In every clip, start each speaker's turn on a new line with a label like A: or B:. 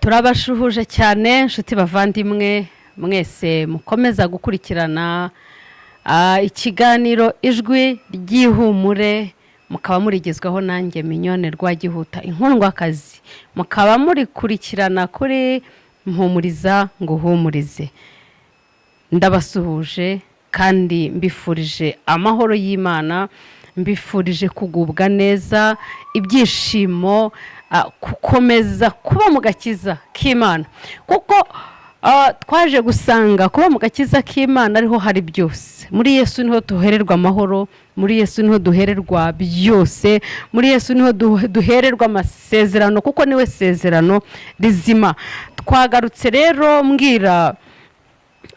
A: turabashuhuje cyane nshuti bavandimwe mwese mukomeza gukurikirana ikiganiro ijwi ry'ihumure, mukaba murigezwaho nanjye Mignone Rwagihuta inkundwakazi, mukaba murikurikirana kuri mpumuriza ngo humurize. Ndabasuhuje kandi mbifurije amahoro y'Imana, mbifurije kugubwa neza, ibyishimo, gukomeza kuba mu gakiza k'Imana, kuko twaje gusanga kuba mu gakiza k'Imana ariho hari byose. Muri Yesu niho duhererwa amahoro, muri Yesu niho duhererwa byose, muri Yesu niho duhererwa amasezerano, kuko niwe sezerano rizima. Twagarutse rero mbwira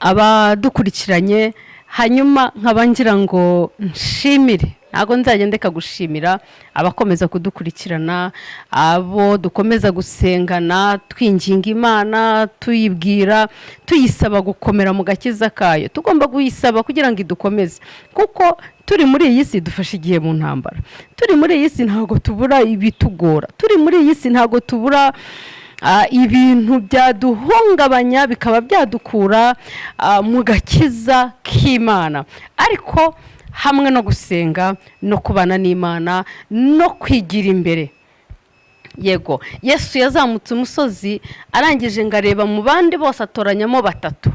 A: abadukurikiranye, hanyuma nkaba ngira ngo nshimire, ntago nzajya ndeka gushimira abakomeza kudukurikirana, abo dukomeza gusengana, twinginga Imana, tuyibwira, tuyisaba gukomera mu gakiza kayo. Tugomba kuyisaba kugira ngo idukomeze, kuko turi muri iyi si dufashe igihe mu ntambara, turi muri iyi si ntago tubura ibitugora, turi muri iyi si ntago tubura ibintu byaduhungabanya bikaba byadukura mu gakiza k'Imana. Ariko hamwe no gusenga no kubana n'Imana no kwigira imbere. Yego, Yesu yazamutse umusozi, arangije ngareba mu bandi bose atoranyamo batatu,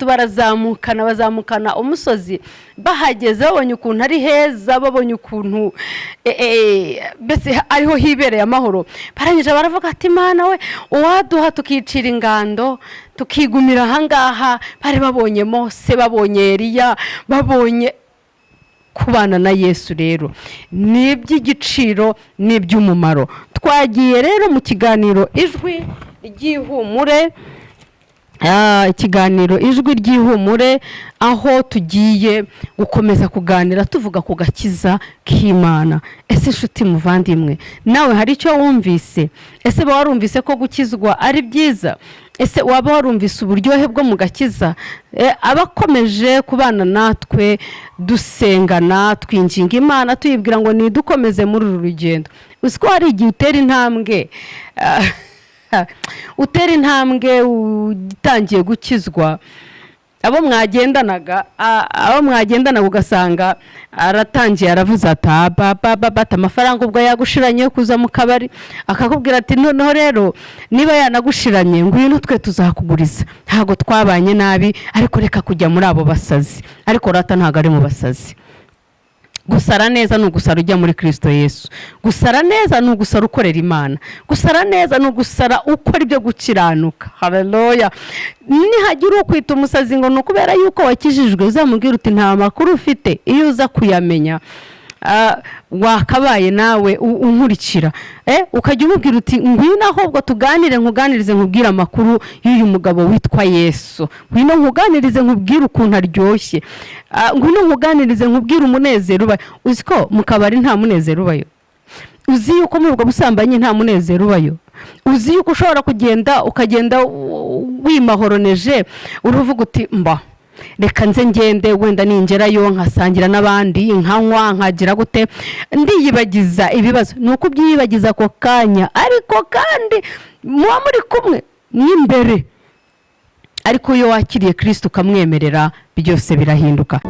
A: bazamukana umusozi. Bahageze babonye ukuntu ari heza, babonye ukuntu bese ariho hibereye amahoro, barangije baravuga ati Mana we, uwaduha tukicira ingando tukigumira ahangaha. Bari babonye Mose, babonye Eliya, babonye kubana na Yesu. Rero ni iby'igiciro, ni iby'umumaro. Twagiye rero mu kiganiro ijwi ry'ihumure, ikiganiro ijwi ry'ihumure, aho tugiye gukomeza kuganira tuvuga ku gakiza k'Imana. Ese nshuti muvandimwe, nawe hari icyo wumvise? Ese warumvise ko gukizwa ari byiza? Ese waba warumvise uburyohe bwo mu gakiza? Abakomeje kubana natwe dusengana, twinginga Imana, tuyibwira ngo nidukomeze muri uru rugendo. Uziko hari igihe utera intambwe utangiye gukizwa, abo mwagendanaga ugasanga aratangiye aravuze ati amafaranga ubwo yagushiranye kuza mu kabari, akakubwira ati noneho rero niba yanagushiranye ngwino twe tuzakuguriza, ntago twabanye nabi, ariko reka kujya muri abo basazi. Ariko rata ntago ari mu basazi. Gusara neza ni ugusara ujya muri Kristo Yesu. Gusara neza ni ugusara ukorera Imana. Gusara neza ni ugusara ukora ibyo gukiranuka. Haleluya. Nihagira ukwita umusazi ngo nukubera yuko wakijijwe, uzamubwira uti nta makuru ufite. Iyo uza kuyamenya wakabaye nawe unkurikira, ukajya umubwira uti ngwino ahubwo tuganire, nkuganirize nkubwira amakuru y'uyu mugabo witwa Yesu, ngwino nkuganirize nkubwira ukuntu aryoshye, ngwino nkuganirize nkubwira umunezero ubayo. Uziko mu kabari nta munezero ubayo? Uzi yuko muri ubwo busambanyi nta munezero ubayo? Uzi yuko ushobora ukagenda wimahoroneje, uruvuga uti mba reka nze ngende, wenda ningerayo nkasangira n'abandi, nkanywa, nkagira gute, ndiyibagiza ibibazo. Nuko byiyibagiza ako kanya, ariko kandi muba muri kumwe n'imbere. Ariko iyo wakiriye Kristo ukamwemerera, byose birahinduka.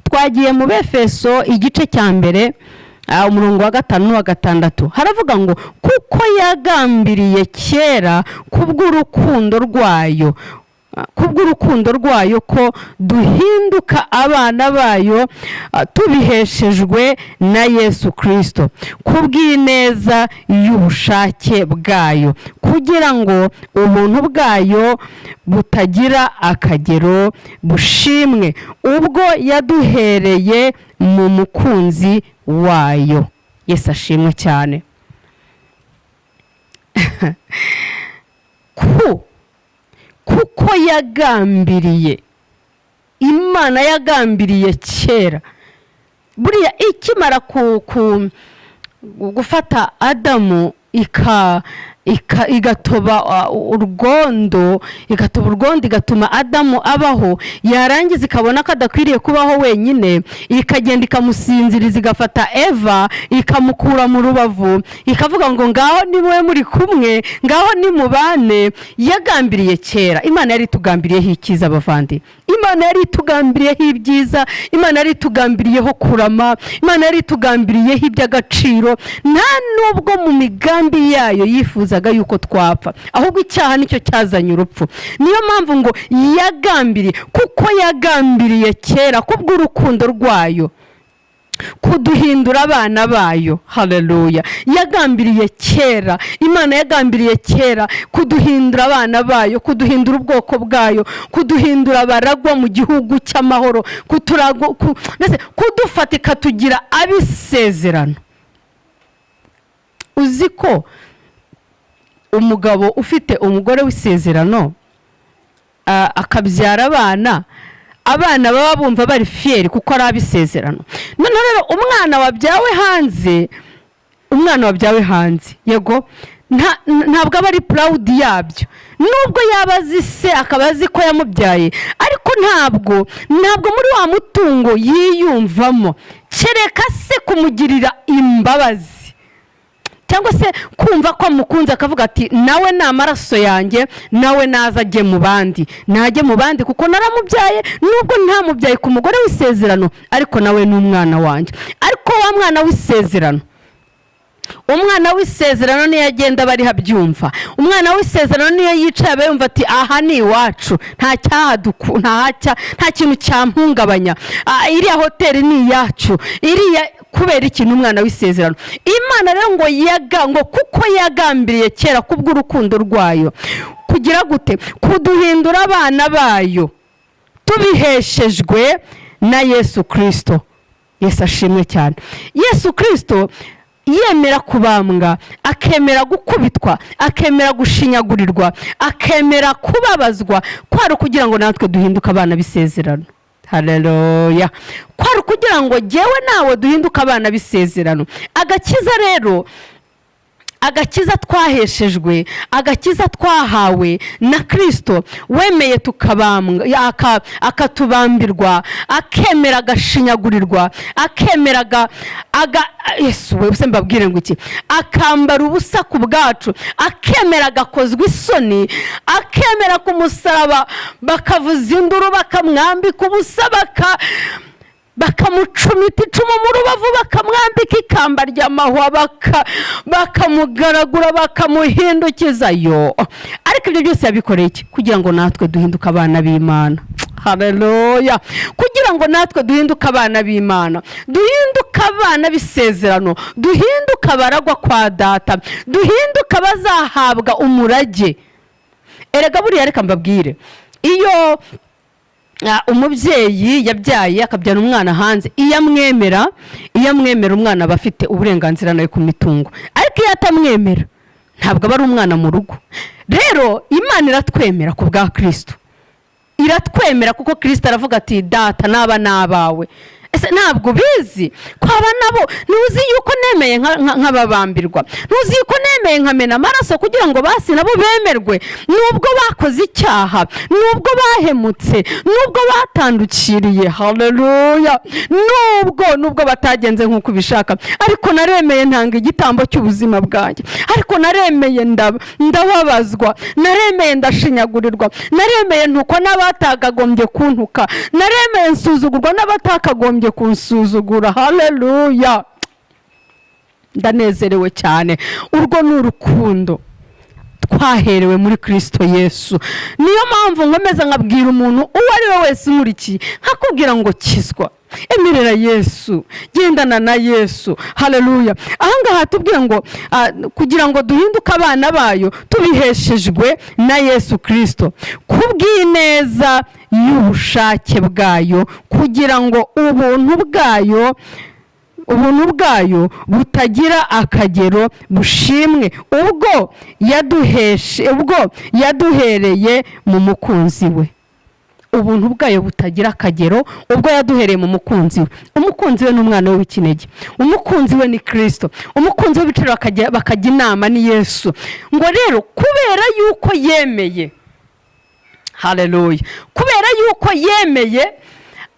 A: Twagiye mu Befeso igice cya mbere, umurongo wa 5 n'uwa 6. Haravuga ngo kuko yagambiriye kera kubw'urukundo rwayo kubw'urukundo rwayo ko duhinduka abana bayo tubiheshejwe na Yesu Kristo kubw'ineza y'ubushake bwayo kugira ngo ubuntu bwayo butagira akagero bushimwe ubwo yaduhereye mu mukunzi wayo. Yesu ashimwe cyane. kuko yagambiriye, Imana yagambiriye kera buriya ikimara gufata Adamu igatoba urwondo igatuma Adamu abaho, yarangiza ikabona ko adakwiriye kubaho wenyine, ikagenda ikamusinziriza, igafata Eva ikamukura mu rubavu, ikavuga ngo ngaho ni mwe muri kumwe, ngaho ni mubane. Yagambiriye kera. Imana yari itugambiriyeho ikiza abavandi, Imana yari itugambiriyeho ibyiza, Imana yari itugambiriyeho kurama, Imana yari itugambiriyeho iby'agaciro. Nta nubwo mu migambi yayo yifuzaga yuko twapfa, ahubwo icyaha nicyo cyazanye urupfu. Niyo mpamvu ngo yagambiriye, kuko yagambiriye kera kubw'urukundo rwayo kuduhindura abana bayo. Haleluya. Yagambiriye kera, Imana yagambiriye kera kuduhindura abana bayo, kuduhindura ubwoko bwayo, kuduhindura abaragwa mu gihugu cy'amahoro, kudufata ikatugira abisezerano. Uzi ko umugabo ufite umugore w'isezerano akabyara abana baba bumva bari fieri kuko ari abisezerano. None rero umwana wabyawe hanze yego ntabwo aba ari proud yabyo, nubwo yaba azi se akaba azi ko yamubyaye, ariko ntabwo muri wa mutungo yiyumvamo, kereka se kumugirira imbabazi cyangwa se kumva ko amukunze akavuga ati nawe ni amaraso yanjye, nawe naza ajye mu bandi, najye mu bandi kuko naramubyaye, nubwo ntamubyaye ku mugore w'isezerano, ariko nawe ni umwana wanjye. Ariko wa mwana w'isezerano niyo agenda bari habyumva, umwana w'isezerano niyo yicaye aba yumva ati aha ni iwacu, nta kintu cyampungabanya, iriya hoteli ni iyacu, iriya. Kubera ikintu umwana w'isezerano. Imana rero ngo kuko yagambiriye kera kubw'urukundo rwayo kugira gute, kuduhindura abana bayo tubiheshejwe na Yesu Kristo. Yesu ashimwe cyane. Yesu Kristo yemera kubambwa, akemera gukubitwa, akemera gushinyagurirwa, akemera kubabazwa, kwari kugira ngo natwe duhinduke abana b'isezerano. Haleluya. Kwari kugira ngo jewe nawe duhinduke abana b'isezerano. Agakiza rero, agakiza twaheshejwe, agakiza twahawe na Kristo, wemeye tukabambwa, akatubambirwa, akemera agashinyagurirwa, akemera Yesu we se mbabwire ngo iki, akambara ubusa ku bwacu, akemera agakozwa isoni, akemera ku musaraba bakavuza induru, bakamwambika ubusa, bakamucumita icumu mu rubavu, bakamwambika ikamba ry'amahwa, bakamugaragura, bakamuhindukiza. Ariko ibyo byose yabikoreye iki? Kugira ngo natwe duhinduke abana b'Imana. Haleluya. Kugira ngo natwe duhinduke abana b'Imana, duhinduke abana b'isezerano, duhinduke abaragwa kwa data, duhinduke abazahabwa umurage. Erega buriya reka mbabwire, iyo umubyeyi yabyaye akabyara umwana hanze, iyo amwemera umwana aba afite uburenganzira nawe ku mitungo, ariko iyo atamwemera ntabwo aba ari umwana mu rugo. Rero Imana iratwemera ku bwa Kristo, iratwemera kuko Kristo aravuga ati data n'aba n'abawe. Ese ntabwo bizi ko aba nabo, ntuzi yuko nemeye nk'ababambirwa, ntuzi yuko nemeye nkamena amaraso kugira ngo basi nabo bemerwe, nubwo bakoze icyaha, nubwo bahemutse, nubwo batandukiriye. Haleluya. Nubwo batagenze nk'uko ubishaka, ariko naremeye ntanga igitambo cy'ubuzima bwanjye, ariko naremeye ndababazwa, naremeye ndashinyagurirwa, naremeye ntukwa n'abatagagombye kuntuka, naremeye nsuzugurwa n'abatakagombye kunsuzugura. Haleluya. Ndanezerewe cyane. Urwo ni urukundo twaherewe muri Kristo Yesu. Niyo mpamvu nkomeza nkabwira umuntu uwo ari we wese nkurikiye nkakubwira ngo kizwa, emerera Yesu, gendana na Yesu. Haleluya. Ahangaha tubwira ngo kugira ngo duhinduke abana bayo tubiheshejwe na Yesu Kristo kubw'ineza y'ubushake bwayo, kugira ngo ubuntu bwayo butagira akagero bushimwe ubwo yaduhereye mu mukunzi we. Ubuntu bwayo butagira akagero ubwo yaduhereye mu mukunzi we. Umukunzi we ni umwana we w'ikinege, umukunzi we ni Kristo, umukunzi we bicara bakajya inama ni Yesu. Ngo rero kubera yuko yemeye, haleluya, kubera yuko yemeye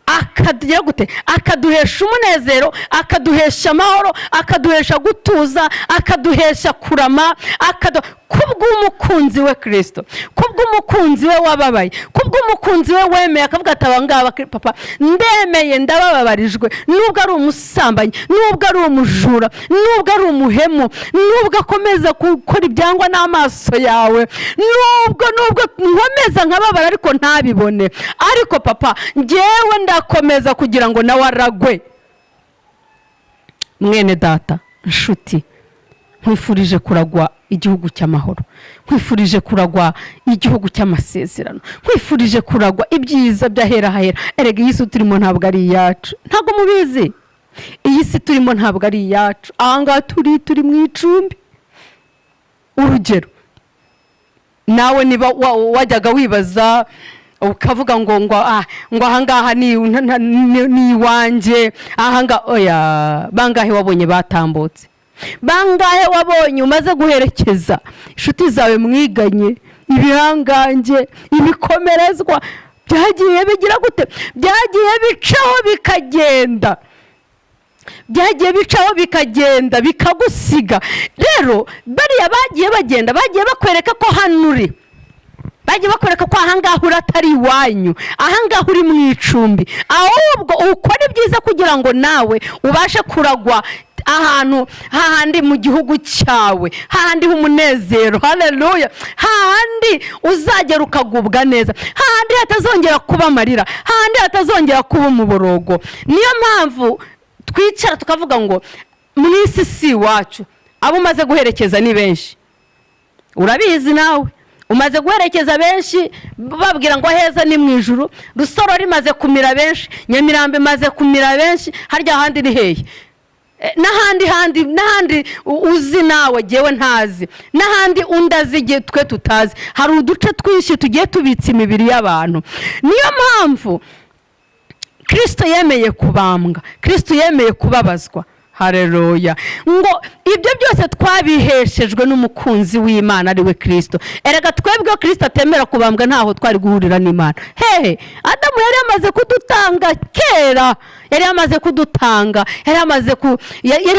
A: akadugira gute, akaduhesha umunezero, akaduhesha amahoro, akaduhesha gutuza, akaduhesha kurama, kubw'umukunzi we Kristo, kubw'umukunzi we wababaye, kubw'umukunzi we wemeye akavuga ati abangaba papa ndemeye ndabababarijwe, nubwo ari umusambanyi, nubwo ari umujura, nubwo ari umuhemu, nubwo akomeza gukora ibyangwa n'amaso yawe, nubwo nkomeza nkababara ariko ntabibone, ariko papa njyewe ndakomeza kugira ngo nawe aragwe. Mwene data, nshuti, nkwifurije kuragwa igihugu cy'amahoro, nkwifurije kuragwa igihugu cy'amasezerano, nkwifurije kuragwa ibyiza by'ahera hahera. Erega iyi si turimo ntabwo ari iyacu, ntabwo mubizi, iyi si turimo ntabwo ari iyacu. Ahangaha turi mu icumbi. Urugero, nawe niba wajyaga wibaza ukavuga ngo ahangaha ni iwanjye, ahangaha oya, bangahe wabonye batambutse, bangahe wabonye umaze guherekeza inshuti zawe mwiganye, ibihangange, ibikomerezwa, byagiye bigira gute, byagiye bicaho bikagenda bikagusiga. Rero bariya bagiye bagenda, bagiye bakwereka ko hano uri, bagiye bakwereka ko ahangaha uri atari iwanyu, ahangaha uri mu icumbi, ahubwo ukora ibyiza kugira ngo nawe ubashe kuragwa ahantu hahandi mu gihugu cyawe, hahandi h'umunezero. Haleluya. Hahandi uzagera ukagubwa neza, hahandi hatazongera kuba amarira, hahandi hatazongera kuba umuborogo. Niyo mpamvu twicara tukavuga ngo mu isi si iwacu. Abo umaze guherekeza ni benshi, urabizi nawe umaze guherekeza benshi, babwira ngo heza ni mu ijuru. Rusoro rimaze kumira benshi, Nyamirambo imaze kumira benshi, harya handi ni hehe? N'ahandi uzi nawe jyewe ntazi, n'ahandi undazi twe tutazi. Hari uduce twinshi tugiye tubitse imibiri y'abantu. Niyo mpamvu Kristo yemeye kubambwa, Kristo yemeye kubabazwa. Haleluya. Ngo ibyo byose twabiheshejwe n'umukunzi w'Imana ari we Kristo. Erega twebwe Kristo atemera kubambwa ntaho twari guhurira n'Imana. Hehe, Adamu yari amaze kudutanga kera, yari amaze kudutanga, yari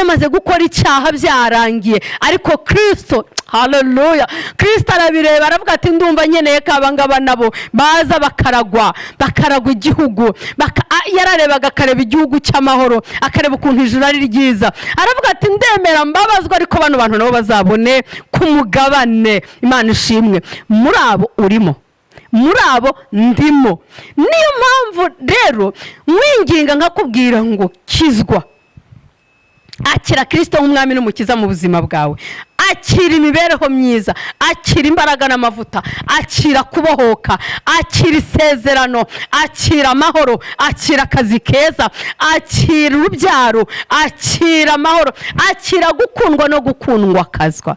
A: amaze gukora icyaha byarangiye. Ariko Kristo, haleluya, Kristo arabireba aravuga ati ndumva nkeneye ko abangaba nabo baza bakaragwa igihugu. Yararebaga akareba igihugu cy'amahoro, akareba ukuntu ijuru ari ryiza, aravuga ati ndemera mbabazwa ariko bano bantu nabo bazabone ku mugabane. Imana ishimwe. Muri abo urimo, muri abo ndimo. Niyo mpamvu rero mwinginga nkakubwira ngo kizwa, akira Kristo nk'umwami n'umukiza mu buzima bwawe, akira imibereho myiza, akira imbaraga n'amavuta, akira kubohoka, akira isezerano, akira amahoro, akira akazi keza, akira urubyaro, akira amahoro, akira gukundwa no gukundwa kazwa.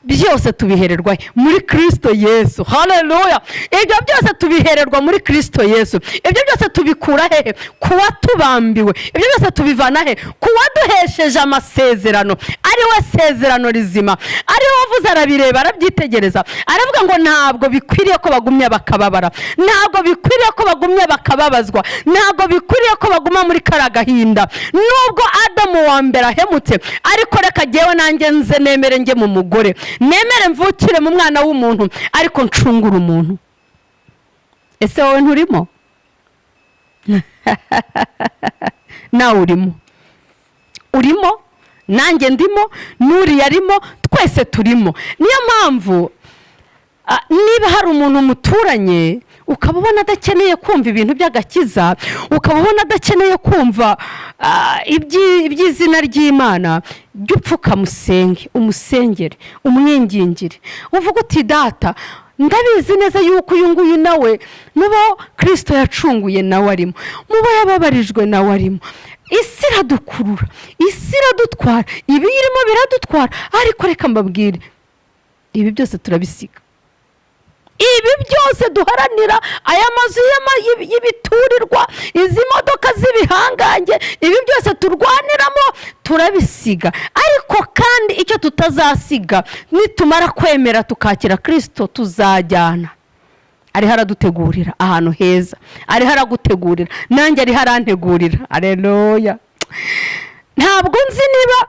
A: Byose tubihererwa muri Kristo Yesu. Haleluya. Ibyo byose tubihererwa muri Kristo Yesu. Ibyo byose tubikura hehe? Kuwa tubambiwe. Ibyo byose tubivana he? Kuwa duhesheje amasezerano, ari we sezerano rizima, ari we wavuze arabireba arabyitegereza, aravuga ngo ntabwo bikwiriye ko bagumya bakababara, ntabwo bikwiriye ko bagumya bakababazwa, ntabwo bikwiriye ko baguma muri karagahinda. Nubwo Adamu wa mbere ahemutse, ariko reka jyewe nanjye nze nemere nge mu mugore, nemere mvukire mu mwana w'umuntu, ariko ncungura umuntu. Ese wowe nturimo? Nawe urimo, nanjye ndimo, n'uriya arimo, twese turimo. Niyo mpamvu niba hari umuntu muturanye ukaba ubona adakeneye kumva ibintu by'agakiza, ukaba ubona adakeneye kumva iby'izina ry'Imana, jya upfuka umusengere, umwingingire, uvuga uti data, ndabizi neza yuko uyu nguyu nawe mubo Kristo yacunguye nawe arimo, mubo yababarijwe nawe arimo. Isi iradukurura, isi iradutwara, ibi irimo biradutwara, ariko reka mbabwire, ibi byose turabisiga. Ibi byose duharanira, aya mazu y'ibiturirwa, izi modoka z'ibihangange, ibi byose turwaniramo turabisiga. Ariko kandi icyo tutazasiga, nitumara kwemera tukakira Kristo, tuzajyana. Ari haradutegurira ahantu heza, ari haragutegurira, nanjye ari harantegurira. Haleluya. Ntabwo nzi niba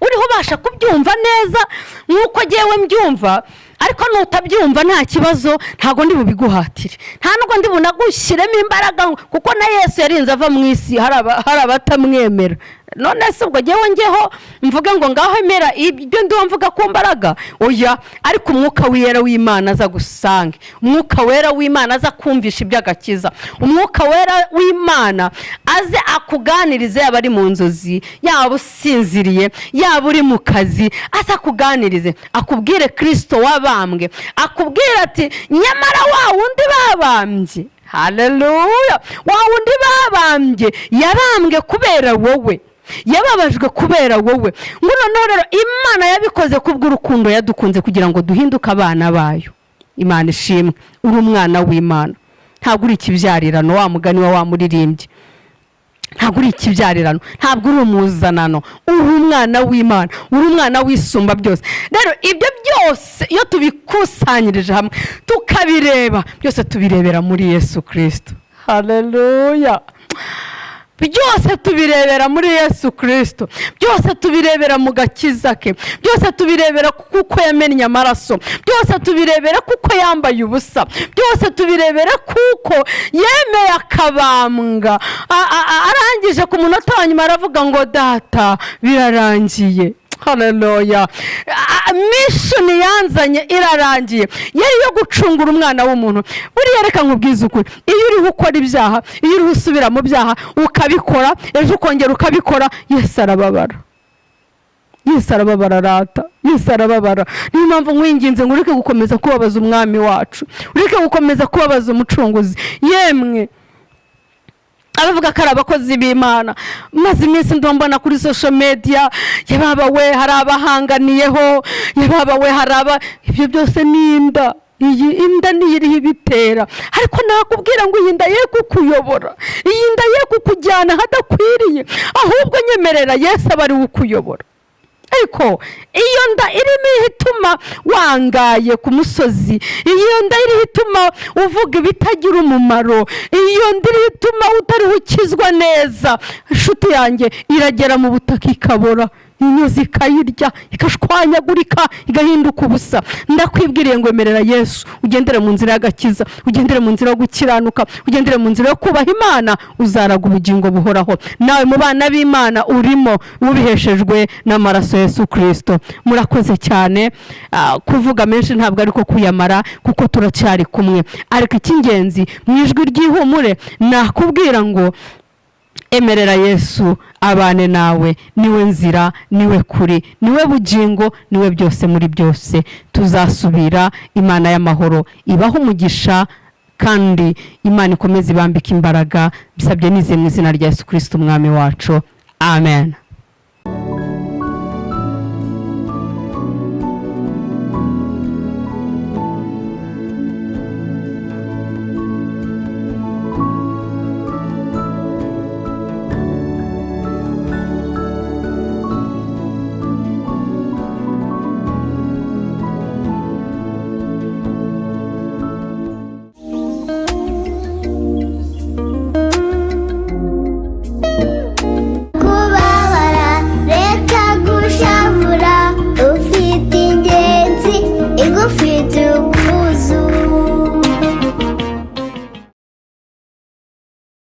A: uriho ubasha kubyumva neza nk'uko jyewe mbyumva, ariko nutabyumva nta kibazo, ntago ndi bubiguhatire, nta nubwo ndi bunagushyiremo imbaraga, kuko na Yesu yarinze ava mu isi hari abatamwemera. None se ubwo jyewe njyeho mvuge ngo ngaho emera ibyo ndiho mvuga ku mbaraga? Oya, ariko umwuka wera w'Imana aza gusange, umwuka wera w'Imana aza kumvisha iby'agakiza, umwuka wera w'Imana aze akuganirize, yaba ari mu nzozi, yaba usinziriye, yaba uri mu kazi, aza akuganirize, akubwire Kristo wabambwe, akubwire ati nyamara wa wundi babambye. Haleluya. Wa wundi babambye yabambwe kubera wowe, yababajwe kubera wowe. Ngo noneho rero Imana yabikoze kubw'urukundo yadukunze kugira ngo duhinduke abana bayo. Imana ishimwe. Uri umwana w'Imana, ntabwo uri ikibyarirano, wa mugani wa muririmbyi. Ntabwo uri ikibyarirano, ntabwo uri umuzanano, uri umwana w'Imana, uri umwana w'Isumba byose. Rero ibyo byose iyo tubikusanyirije hamwe tukabireba, byose tubirebera muri Yesu Kristo. Haleluya. Byose tubirebera muri Yesu Kristo, byose tubirebera mu gakiza ke, byose tubirebera kuko yamennye amaraso, byose tubirebera kuko yambaye ubusa, byose tubirebera kuko yemeye akabambwa. Arangije ku munota wa nyuma aravuga ngo data birarangiye. Haleluya. Mission yanzanye irarangiye, yari yo gucungura umwana w'umuntu. Buriya reka nkubwize ukuri, iyo uri gukora ibyaha, iyo uri usubira mu byaha ukabikora, ejo ukongera ukabikora, Yesu arababara. Yesu arababara rata, Yesu arababara. Niyo mpamvu nkwinginze ngo ureke gukomeza kubabaza umwami wacu, ureke gukomeza kubabaza umucunguzi. Yemwe abavuga ko ari abakozi b'Imana, maze iminsi ndombana kuri social media, yababa we hari abahanganiyeho, yababa we hari ibyo byose ni inda. Iyi inda niyo iriho ibitera, ariko nakubwira ngo iyi nda ye kukuyobora, iyi nda ye kukujyana hadakwiriye, ahubwo nyemerera Yesu aba ari we ukuyobora. Ariko iyo nda irimo ihituma wangaye ku musozi, iyo nda iri hituma uvuga ibitagira umumaro, iyo nda iri hituma utari ukizwa neza, inshuti yanjye, iragera mu butaka ikabora, inyozi ikayirya, ikashwanyagurika, igahinduka ubusa. Ndakwibwiriye ngo emerera Yesu, ugendere mu nzira y'agakiza, ugendere mu nzira yo gukiranuka, ugendere mu nzira yo kubaha Imana, uzaraga ubugingo buhoraho. Nawe mu bana b'Imana urimo, ubiheshejwe n'amaraso Yesu Kristo. Murakoze cyane. Kuvuga menshi ntabwo ariko kuyamara, kuko turacyari kumwe. Ariko icy'ingenzi mu ijwi ry'ihumure nakubwira ngo emerera Yesu abane nawe, niwe nzira, niwe kuri, niwe bugingo, niwe byose muri byose. Tuzasubira. Imana y'amahoro ibaho umugisha, kandi Imana ikomeze ibambike imbaraga. Bisabye nize mu izina rya Yesu Kristo umwami wacu. Amen.